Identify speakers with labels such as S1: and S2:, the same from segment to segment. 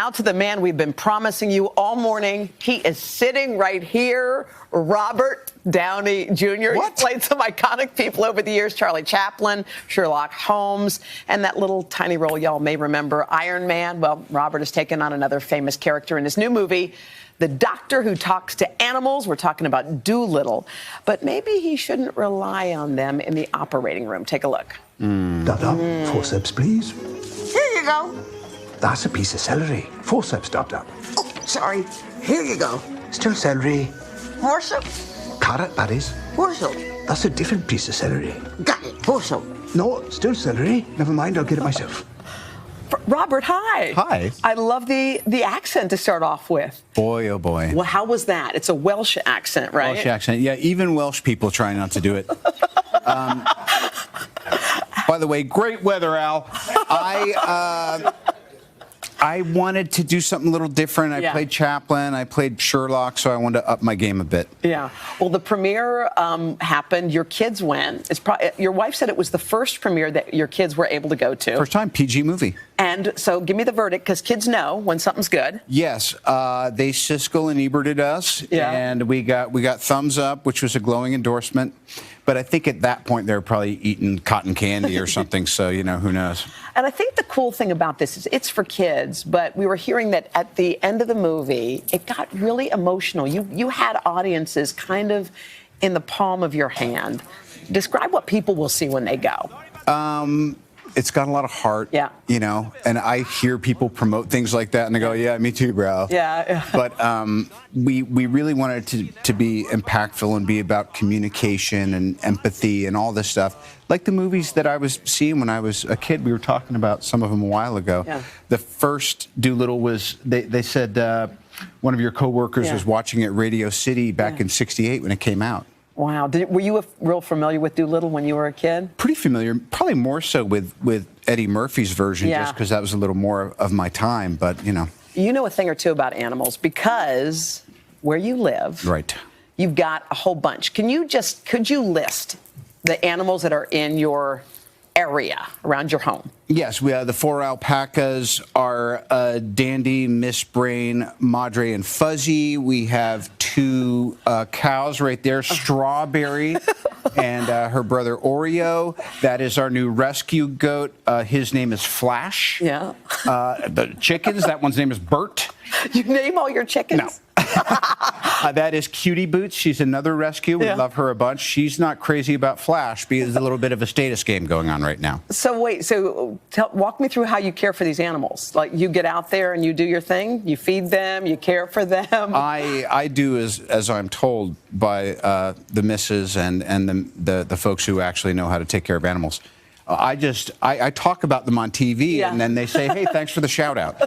S1: now to the man we've been promising you all morning. He is sitting right here, Robert Downey Jr.
S2: What?
S1: He's played some iconic people over the years, Charlie Chaplin, Sherlock Holmes, and that little tiny role y'all may remember, Iron Man. Well, Robert has taken on another famous character in his new movie, The Doctor Who Talks to Animals. We're talking about Doolittle. But maybe he shouldn't rely on them in the operating room. Take a look.
S3: Dab-dab, forceps, please.
S4: Here you go.
S3: That's a piece of celery. Forceps, dab-dab.
S4: Oh, sorry. Here you go.
S3: Still celery.
S4: Horse-up.
S3: Carrot, that is.
S4: Horse-up.
S3: That's a different piece of celery.
S4: Got it. Horse-up.
S3: No, still celery. Never mind, I'll get it myself.
S1: Robert, hi.
S2: Hi.
S1: I love the accent to start off with.
S2: Boy, oh boy.
S1: Well, how was that? It's a Welsh accent, right?
S2: Welsh accent. Yeah, even Welsh people try not to do it. By the way, great weather, Al. I wanted to do something a little different. I played Chaplin, I played Sherlock, so I wanted to up my game a bit.
S1: Yeah. Well, the premiere happened. Your kids went. Your wife said it was the first premiere that your kids were able to go to.
S2: First time PG movie.
S1: And so give me the verdict, because kids know when something's good.
S2: Yes, they Siskel and Eberted us, and we got thumbs up, which was a glowing endorsement. But I think at that point they were probably eating cotton candy or something, so, you know, who knows.
S1: And I think the cool thing about this is it's for kids, but we were hearing that at the end of the movie, it got really emotional. You had audiences kind of in the palm of your hand. Describe what people will see when they go.
S2: It's got a lot of heart, you know, and I hear people promote things like that, and they go, yeah, me too, bro.
S1: Yeah.
S2: But we really wanted it to be impactful and be about communication and empathy and all this stuff. Like the movies that I was seeing when I was a kid. We were talking about some of them a while ago. Yeah. The first Doolittle was, they said one of your coworkers was watching it at Radio City back in '68 when it came out.
S1: Wow. Were you real familiar with Doolittle when you were a kid?
S2: Pretty familiar. Probably more so with Eddie Murphy's version, just because that was a little more of my time. But, you know. You
S1: know a thing or two about animals because where you live, you've got a whole bunch. Could you list the animals that are in your area around your home?
S2: Yes, we have the 4 alpacas are Dandy, Miss Brain, Madre, and Fuzzy. We have 2 cows right there, Strawberry and her brother Oreo. That is our new rescue goat. His name is Flash.
S1: Yeah.
S2: The chickens, that one's name is Bert.
S1: You name all your chickens?
S2: No. That is Cutie Boots. She's another rescue. We love her a bunch. She's not crazy about Flash because there's a little bit of a status game going on right now.
S1: So wait, walk me through how you care for these animals. Like you get out there and you do your thing. You feed them. You care for them.
S2: I do as I'm told by the missus and the folks who actually know how to take care of animals. I talk about them on TV and then they say, hey, thanks for the shout out.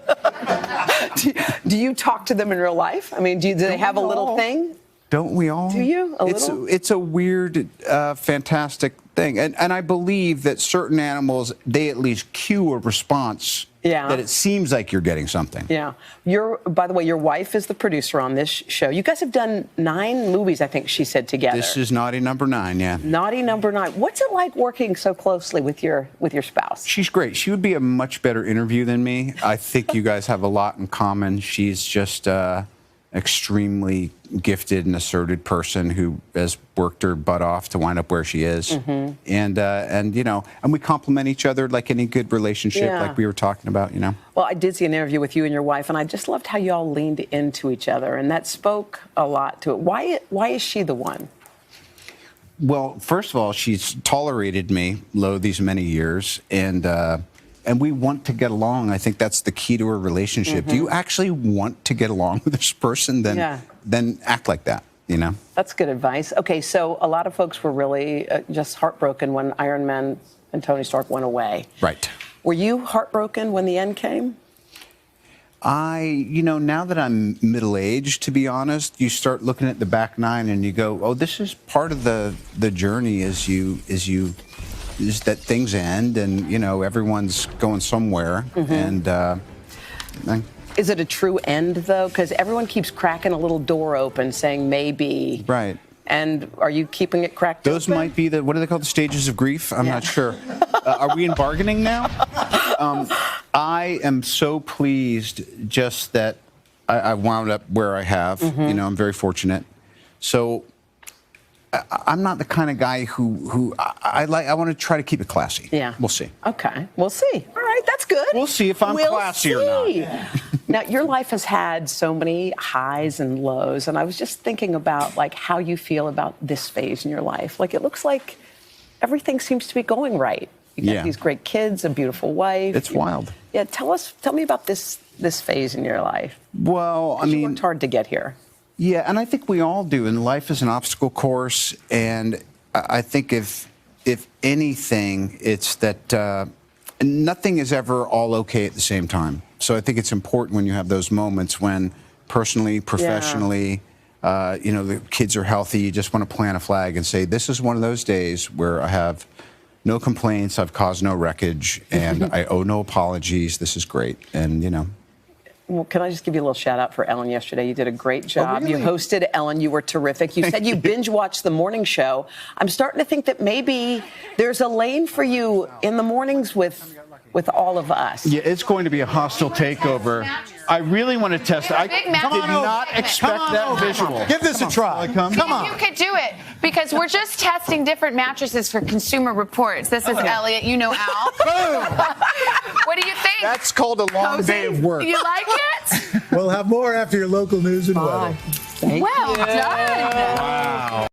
S1: Do you talk to them in real life? I mean, do they have a little thing?
S2: Don't we all?
S1: Do you? A little?
S2: It's a weird, fantastic thing. And I believe that certain animals, they at least cue a response that it seems like you're getting something.
S1: Yeah. By the way, your wife is the producer on this show. You guys have done 9 movies, I think she said, together.
S2: This is Naughty Number 9, yeah.
S1: Naughty Number 9. What's it like working so closely with your spouse?
S2: She's great. She would be a much better interview than me. I think you guys have a lot in common. She's just extremely gifted and asserted person who has worked her butt off to wind up where she is. And you know, and we complement each other like any good relationship, like we were talking about, you know. Well,
S1: I did see an interview with you and your wife, and I just loved how you all leaned into each other, and that spoke a lot to it. Why is she the one?
S2: Well, first of all, she's tolerated me these many years, and we want to get along. I think that's the key to a relationship. Do you actually want to get along with this person? Then act like that, you know?
S1: That's good advice. Okay, so a lot of folks were really just heartbroken when Iron Man and Tony Stark went away.
S2: Right.
S1: Were you heartbroken when the end came?
S2: You know, now that I'm middle-aged, to be honest, you start looking at the back 9 and you go, oh, this is part of the journey is that things end and, you know, everyone's going somewhere. And
S1: is it a true end, though? Because everyone keeps cracking a little door open saying maybe.
S2: Right.
S1: And are you keeping it cracked
S2: Those
S1: open?
S2: might be what do they call the stages of grief? I'm not sure. Are we in bargaining now? I am so pleased just that I wound up where I have. You know, I'm very fortunate. So I'm not the kind of guy who I want to try to keep it classy.
S1: Yeah.
S2: We'll see.
S1: Okay. We'll see. All right. That's good.
S2: We'll see if I'm classy or not.
S1: Now, your life has had so many highs and lows, and I was just thinking about like how you feel about this phase in your life. Like it looks like everything seems to be going right. You got these great kids, a beautiful wife.
S2: It's wild.
S1: Yeah. Tell me about this phase in your life.
S2: Well, I mean,
S1: you worked hard to get here.
S2: Yeah, and I think we all do. And life is an obstacle course, and I think if anything, it's that nothing is ever all okay at the same time. So I think it's important when you have those moments when personally, professionally, you know, the kids are healthy. You just want to plant a flag and say, this is one of those days where I have no complaints, I've caused no wreckage, and I owe no apologies. This is great. And, you know.
S1: Well, can I just give you a little shout out for Ellen yesterday? You did a great job.
S2: really?
S1: You hosted Ellen. You were terrific. You said you binge watched the morning show. I'm starting to think that maybe there's a lane for you in the mornings with all of us.
S2: Yeah, it's going to be a hostile takeover. I really want to test it. I
S5: Big
S2: did
S5: match.
S2: not expect that visual.
S6: Give this a try. Come on.
S5: You could do it because we're just testing different mattresses for Consumer Reports. This is Elliot. You know Al. What do you think?
S2: That's called a long day of work.
S5: You like it?
S6: We'll have more after your local news and weather.
S5: Well done.
S2: Wow.